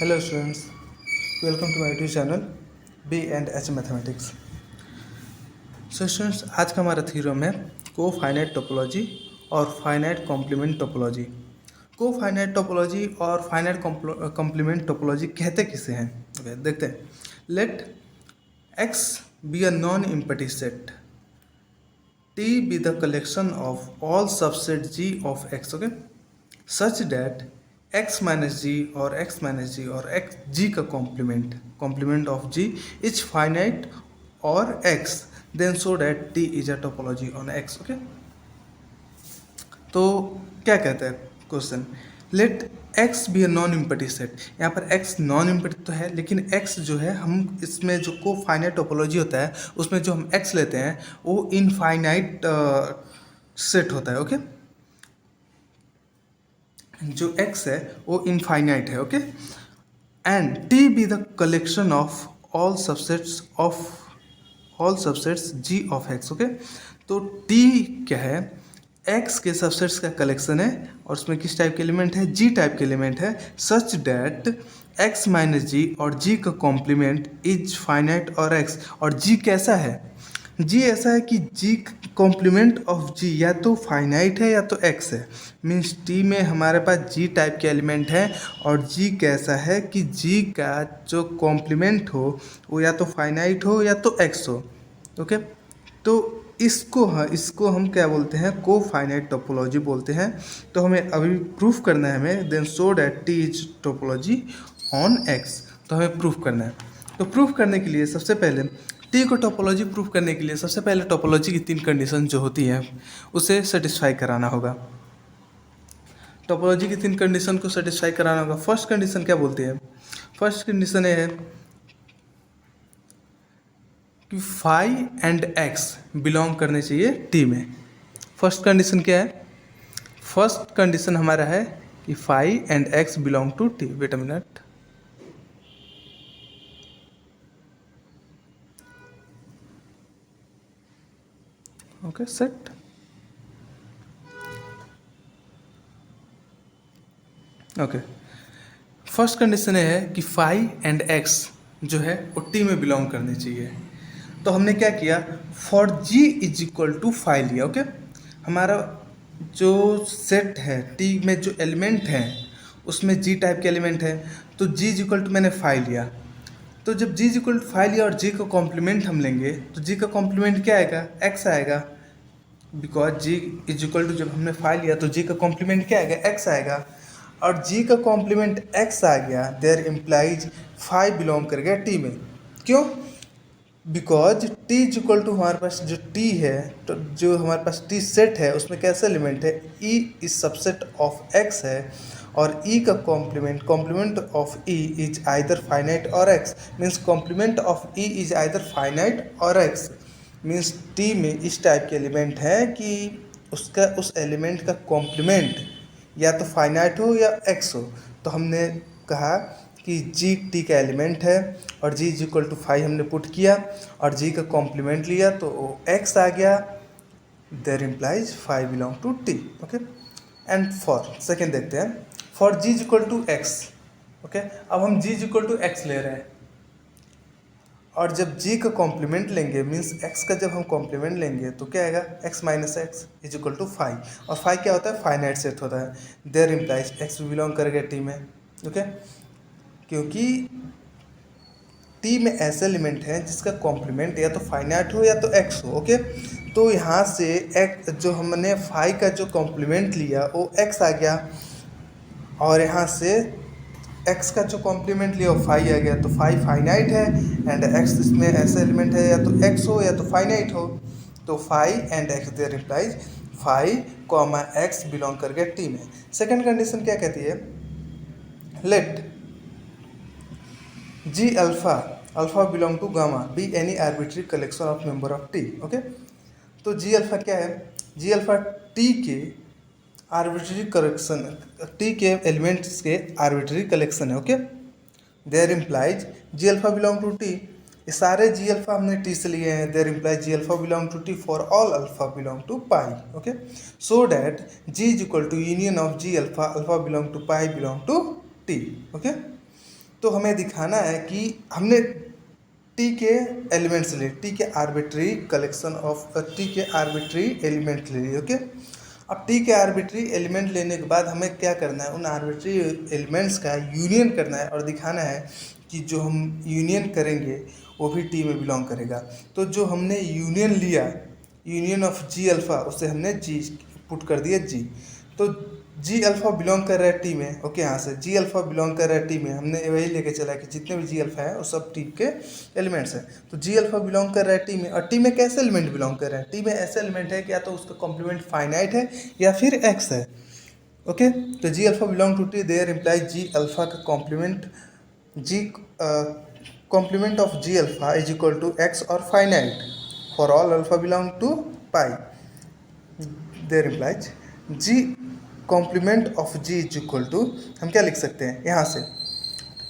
Hello students, welcome to my YouTube channel B and H mathematics. So students, आज का हमारा theorem है cofinite topology और finite complement topology. Cofinite topology और finite complement topology कहते किसे हैं? देखते हैं। Let X be a non empty set, T be the collection of all subset G of X, okay, such that X minus G or X minus G or X G का complement of G is finite or X, then show that T is a topology on X, okay। तो क्या कहता है question? Let X be a non empty set. यहाँ पर x non empty तो है, लेकिन एक्स जो है हम इसमें जो को फाइनाइट टोपोलॉजी होता है उसमें जो हम एक्स लेते हैं वो इनफाइनाइट सेट होता है, ओके। जो एक्स है वो इनफाइनाइट है, okay. And T be the collection of all subsets G of X, okay. तो टी क्या है? एक्स के सबसेट्स का कलेक्शन है और उसमें किस टाइप के एलिमेंट है? जी टाइप के एलिमेंट है। सच डैट एक्स माइनस जी और जी का कॉम्प्लीमेंट इज फाइनाइट और एक्स। और जी कैसा है? जी ऐसा है कि जी कॉम्प्लीमेंट ऑफ जी या तो फाइनाइट है या तो एक्स है। मीन्स टी में हमारे पास जी टाइप के एलिमेंट हैं और जी कैसा है कि जी का जो कॉम्प्लीमेंट हो वो या तो फाइनाइट हो या तो एक्स हो, ओके। तो इसको हम क्या बोलते हैं? को फाइनाइट टोपोलॉजी बोलते हैं। तो हमें अभी प्रूफ करना है हमें, then show that T is topology on X. तो हमें प्रूफ करना है। तो प्रूफ करने के लिए सबसे पहले टी को टोपोलॉजी प्रूफ करने के लिए सबसे पहले टोपोलॉजी की 3 कंडीशन जो होती हैं उसे सेटिस्फाई कराना होगा। टोपोलॉजी की 3 कंडीशन को सेटिस्फाई कराना होगा। फर्स्ट कंडीशन क्या बोलती है? फर्स्ट कंडीशन ये है कि फाई एंड एक्स बिलोंग करने चाहिए टी में। फर्स्ट कंडीशन क्या है? फर्स्ट कंडीशन हमारा है कि phi and X belong to T. Wait a minute. Okay, set. Okay, first condition ये है कि फाई एंड एक्स जो है वो टी में बिलोंग करनी चाहिए। तो हमने क्या किया? For G is equal to phi लिया, ओके। हमारा जो सेट है टी में जो एलिमेंट हैं उसमें जी टाइप के एलिमेंट है, तो जी इज इक्वल टू मैंने फाई लिया। तो जब जी इज इक्वल टू फाई लिया और जी का कॉम्प्लीमेंट हम लेंगे तो जी का कॉम्प्लीमेंट क्या आएगा? एक्स आएगा। Because G is equal to जब हमने फाई लिया तो जी का कॉम्प्लीमेंट क्या आएगा? एक्स आएगा। और जी का कॉम्प्लीमेंट एक्स आ गया, देयर इम्प्लाइज फाई बिलोंग कर गया टी में। क्यों? Because T is equal to हमारे पास जो टी है, तो जो हमारे पास टी सेट है उसमें कैसा एलिमेंट है? E is subset of X है और ई का complement of E is either finite और X. Means complement of E is either finite और एक्स। मीन्स टी में इस टाइप के एलिमेंट है कि उसका उस एलिमेंट का कॉम्प्लीमेंट या तो फाइनाइट हो या एक्स हो। तो हमने कहा कि जी टी का एलिमेंट है और जी इज इक्वल टू फाइव हमने पुट किया और जी का कॉम्प्लीमेंट लिया तो एक्स आ गया, there implies phi belong to T, okay. And for second देखते हैं, for G is equal to X, okay. अब हम G is equal to X ले रहे हैं और जब जी का कॉम्प्लीमेंट लेंगे मीन्स एक्स का जब हम कॉम्प्लीमेंट लेंगे तो क्या आएगा? X minus X is equal to phi. और फाइव क्या होता है? फाइनाइट सेट होता है। देयर इम्प्लाइज एक्स भी बिलोंग करेगा टी में, ओके। क्योंकि टी में ऐसे एलिमेंट हैं जिसका कॉम्प्लीमेंट या तो फाइनाइट हो या तो एक्स हो, ओके। तो यहाँ से एक्स जो हमने फाइव का जो कॉम्प्लीमेंट लिया वो एक्स आ गया और यहाँ से एक्स का जो कॉम्प्लीमेंट लिया वो फाइव आ गया। तो फाइव फाइनाइट है एंड एक्स इसमें ऐसे एलिमेंट है या तो एक्स हो या तो फाइनाइट हो। तो phi and X there implies phi comma X belong कर गया टी में। सेकेंड कंडीशन क्या कहती है? Let G alpha belong to gamma be any arbitrary collection of member of T, okay. तो जी अल्फा क्या है? जी अल्फा टी के आर्बिट्री कलेक्शन, टी के एलिमेंट्स के आर्बिट्री कलेक्शन है, okay. There implies G alpha belong to T. ये सारे G alpha हमने टी से लिए हैं। There implies G alpha belong to T for all alpha belong to pi, okay. So that G is equal to union of G alpha belong to pi belong to T, okay. तो हमें दिखाना है कि हमने T के elements लिए, T के arbitrary collection of T के आर्बिट्री एलिमेंट ले लिए। ओके, अब टी के आर्बिट्री एलिमेंट लेने के बाद हमें क्या करना है, उन आर्बिट्री एलिमेंट्स का यूनियन करना है और दिखाना है कि जो हम यूनियन करेंगे वो भी टी में बिलोंग करेगा। तो जो हमने यूनियन लिया, यूनियन ऑफ जी अल्फ़ा, उससे हमने जी पुट कर दिया जी। तो जी अल्फ़ा बिलोंग कर रहा है टी में। ओके, यहाँ से जी अल्फ़ा बिलोंग कर रहा है टी में, हमने वही लेके चला कि जितने भी जी अल्फ़ा है वो सब टी के एलिमेंट्स हैं। तो जी अल्फ़ा बिलोंग कर रहा है टी में, और टी में कैसे एलिमेंट बिलोंग कर रहे हैं, टी में ऐसे एलिमेंट है कि या तो उसका कॉम्प्लीमेंट फाइनाइट है या फिर एक्स है। ओके, तो G alpha belong to T, there implies G alpha का complement G complement of G alpha is equal to X or finite for all alpha belong to pi. There implies G complement of G is equal to, हम क्या लिख सकते हैं, यहाँ से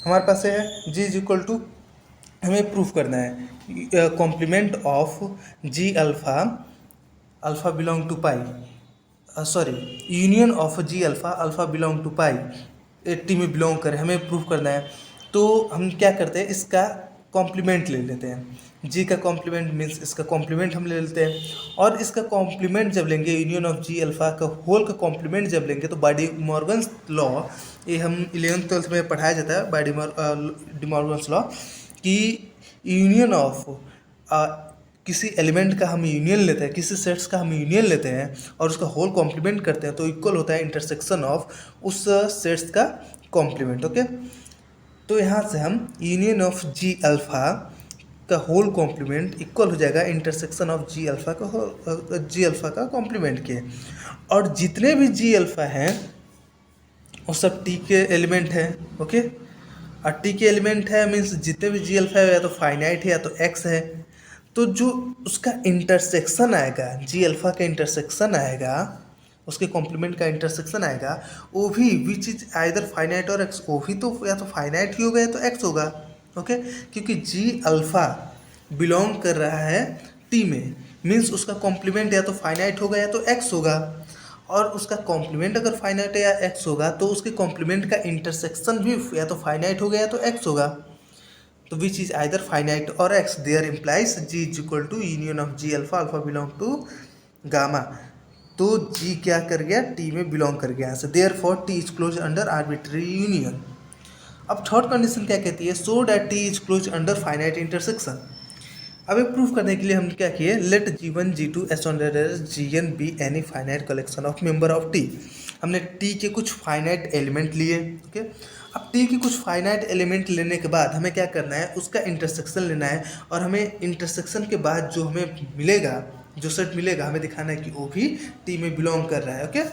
हमारे पास है जी इज इक्वल टू, हमें प्रूफ करना है complement of G alpha, alpha belong to pi, sorry union of G alpha, alpha belong to pi, T में बिलोंग करे, हमें प्रूफ करना है। तो हम क्या करते हैं, इसका कॉम्प्लीमेंट ले लेते हैं, जी का कॉम्प्लीमेंट मीन्स इसका कॉम्प्लीमेंट हम ले लेते हैं, और इसका कॉम्प्लीमेंट जब लेंगे, यूनियन ऑफ जी अल्फ़ा का होल का कॉम्प्लीमेंट जब लेंगे, तो बाय डी मॉर्गन्स लॉ, ये हम 11th 12th में पढ़ाया जाता है, बाय डी मॉर्गन्स लॉ, कि यूनियन ऑफ किसी एलिमेंट का हम यूनियन लेते हैं, किसी सेट्स का हम यूनियन लेते हैं और उसका होल कॉम्प्लीमेंट करते हैं, तो इक्वल होता है इंटरसेक्शन ऑफ उस सेट्स का कॉम्प्लीमेंट। ओके, तो यहाँ से हम यूनियन ऑफ जी अल्फ़ा का होल कॉम्प्लीमेंट इक्वल हो जाएगा इंटरसेक्शन ऑफ जी अल्फ़ा का, जी अल्फ़ा का कॉम्प्लीमेंट के, और जितने भी जी अल्फ़ा हैं वो सब टी के एलिमेंट हैं। ओके, और टी के एलिमेंट है मीन्स जितने भी जी अल्फ़ा है या तो फाइनाइट है या तो एक्स है, तो जो उसका इंटरसेक्शन आएगा, जी अल्फ़ा का इंटरसेक्शन आएगा, उसके कॉम्प्लीमेंट का इंटरसेक्शन आएगा, वो भी विच इज आइदर फाइनाइट और एक्स, वो भी तो या तो फाइनाइट ही होगा या तो एक्स होगा। ओके, क्योंकि जी अल्फ़ा बिलोंग कर रहा है टी में, मीन्स उसका कॉम्प्लीमेंट या तो फाइनाइट होगा या तो एक्स होगा, और उसका कॉम्प्लीमेंट अगर फाइनाइट या एक्स होगा तो उसके कॉम्प्लीमेंट का इंटरसेक्शन भी या तो फाइनाइट होगा या तो एक्स होगा। तो विच इज आइदर फाइनाइट और X, there implies G is equal to union of G alpha, alpha belong to gamma. तो जी क्या कर गया, टी में बिलोंग कर गया, से therefore T is close under arbitrary union. अब थर्ड कंडीशन क्या कहती है, so that T is close under finite intersection. अब ये प्रूफ करने के लिए हम क्या किए, लेट G1 G2 एस Gn be any finite collection of member of T. हमने टी के कुछ फाइनाइट एलिमेंट लिए। ओके, अब टी के कुछ फाइनाइट एलिमेंट लेने के बाद हमें क्या करना है, उसका इंटरसेक्शन लेना है, और हमें इंटरसेक्शन के बाद जो हमें मिलेगा, जो सेट मिलेगा, हमें दिखाना है कि वो भी टी में बिलोंग कर रहा है। Okay,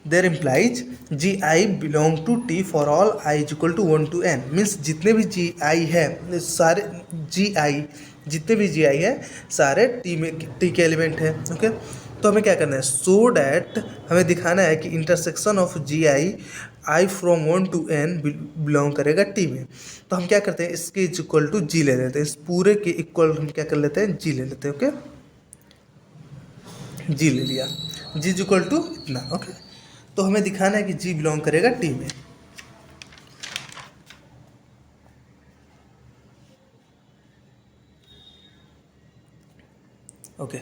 there implies G I belong to T for all I is equal to 1 to n, means जितने भी जी आई है, सारे जी आई जितने भी जी आई है सारे टी में, टी के एलिमेंट है। ओके, तो हमें क्या करना है, सो डैट हमें दिखाना है कि intersection of G I from 1 to n belong करेगा टी में। तो हम क्या करते हैं, इसके इज इक्वल टू जी ले लेते हैं, इस पूरे के इक्वल हम क्या कर लेते हैं, जी ले लेते हैं। ओके, जी ले लिया, जी इज इक्वल टू इतना। ओके, तो हमें दिखाना है कि जी बिलोंग करेगा टी में। ओके,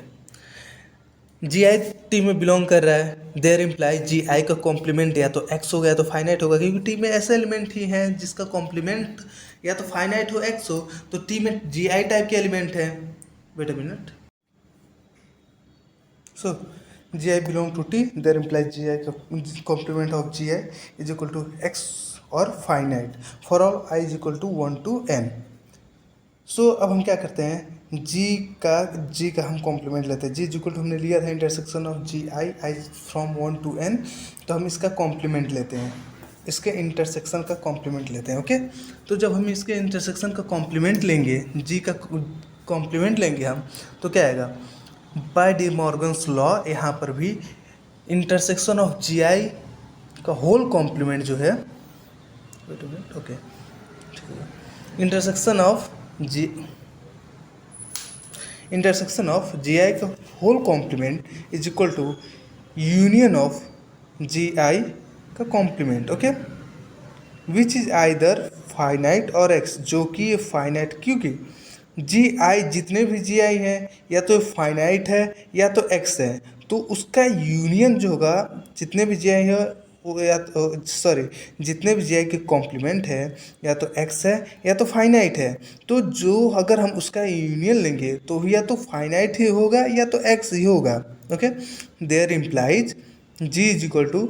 जी आई टी में बिलोंग कर रहा है, देयर इम्प्लाइज जी आई का कॉम्प्लीमेंट या तो एक्स हो गया तो फाइनाइट होगा, क्योंकि टी में ऐसे एलिमेंट ही हैं जिसका कॉम्प्लीमेंट या तो फाइनाइट हो एक्स हो, तो टी में जी आई टाइप के एलिमेंट है। Wait a minute, so G I belong to T, there implies G I का complement of G I is equal to X or finite for all I is equal to 1 to n। So अब हम क्या करते हैं, जी का हम complement लेते हैं, जी इक्वल टू हमने लिया था intersection of G I from 1 to n, तो हम इसका कॉम्प्लीमेंट लेते हैं, इसके इंटरसेक्शन का कॉम्प्लीमेंट लेते हैं। ओके, तो जब हम इसके इंटरसेक्शन का कॉम्प्लीमेंट लेंगे, जी का कॉम्प्लीमेंट लेंगे हम, तो क्या आएगा, बाय डी मॉर्गन्स लॉ, यहाँ पर भी इंटरसेक्शन ऑफ जी आई का होल कॉम्प्लीमेंट जो है, okay, intersection of G I का whole complement is equal to union of G I का complement. Okay, which is either finite और एक्स, जो कि ये फाइनाइट, क्योंकि जी आई, जितने भी जी आई हैं या तो फाइनाइट है या तो एक्स है, तो उसका यूनियन जो होगा, जितने भी जी आई है वो या तो सॉरी, जितने भी जी आई के कॉम्प्लीमेंट है या तो एक्स है या तो फाइनाइट है, तो जो अगर हम उसका यूनियन लेंगे तो या तो फाइनाइट ही होगा या तो एक्स ही होगा। Okay, there implies G is equal to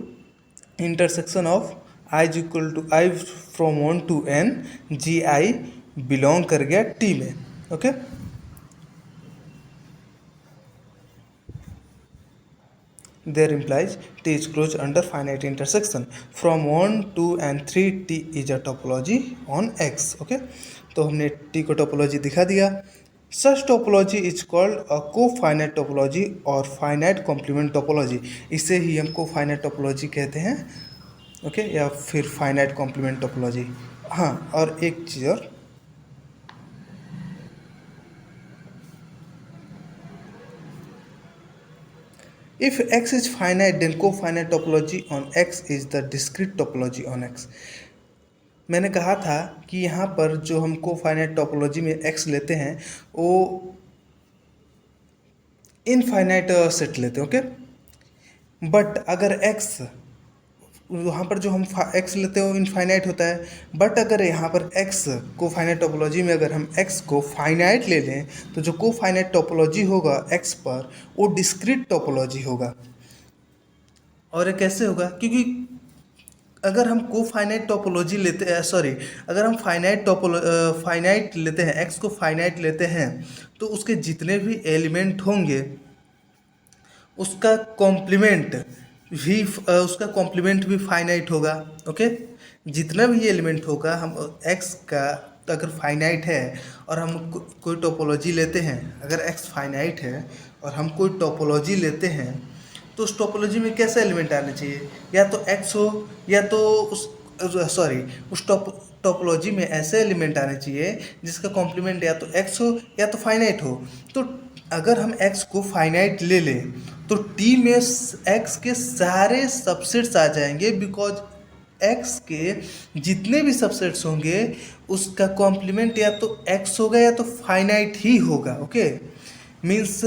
intersection of I is equal to I from 1 to n, G I belong कर गया टी में। Okay, there implies T is closed under finite intersection from 1 2 and 3 T is a topology on X। Okay, तो हमने T को topology दिखा दिया। सच topology is called a को finite topology और फाइनाइट कॉम्प्लीमेंट टोपोलॉजी, इसे ही हम को फाइनाइट टोपोलॉजी कहते हैं। ओके, या फिर फाइनाइट कॉम्प्लीमेंट टोपोलॉजी। हाँ, और एक चीज़ और, if X is finite then cofinite topology on X is the discrete topology on X। मैंने कहा था कि यहाँ पर जो हम कोफाइनाइट टोपोलॉजी में X लेते हैं वो इनफाइनाइट सेट लेते हैं। ओके, बट अगर X, वहाँ पर जो हम X लेते हैं वो इनफाइनाइट होता है, बट अगर यहाँ पर X को फाइनाइट टोपोलॉजी में अगर हम X को फाइनाइट ले लें तो जो को फाइनाइट टोपोलॉजी होगा X पर वो डिस्क्रीट टोपोलॉजी होगा। और ये कैसे होगा? क्योंकि अगर हम को फाइनाइट टोपोलॉजी लेते हैं, सॉरी, अगर हम फाइनाइट लेते हैं, X को फाइनाइट लेते हैं, तो उसके जितने भी एलिमेंट होंगे उसका कॉम्प्लीमेंट भी फाइनाइट होगा। ओके, जितना भी एलिमेंट होगा, हम X का अगर फाइनाइट है और हम कोई टोपोलॉजी लेते हैं, अगर X फाइनाइट है और हम कोई टोपोलॉजी लेते हैं, तो उस टोपोलॉजी में कैसे एलिमेंट आने चाहिए? या तो X हो या तो उस टोपोलॉजी में ऐसे एलिमेंट आने चाहिए जिसका कॉम्प्लीमेंट या तो X हो या तो फाइनाइट हो। तो अगर हम X को फाइनाइट ले लें तो T में X के सारे सबसेट्स आ जाएंगे, बिकॉज X के जितने भी सबसेट्स होंगे उसका कॉम्प्लीमेंट या तो X होगा या तो फाइनाइट ही होगा। ओके, मीन्स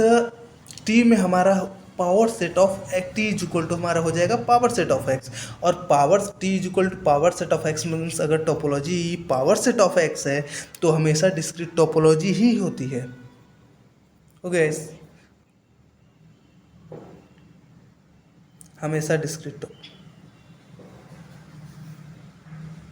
T में हमारा power set of T is equal to हमारा हो जाएगा पावर सेट ऑफ एक्स, और power T is equal to power set of X means अगर topology power set of X है तो हमेशा डिस्क्रीट टोपोलॉजी ही होती है। ओके, हमेशा डिस्क्रीट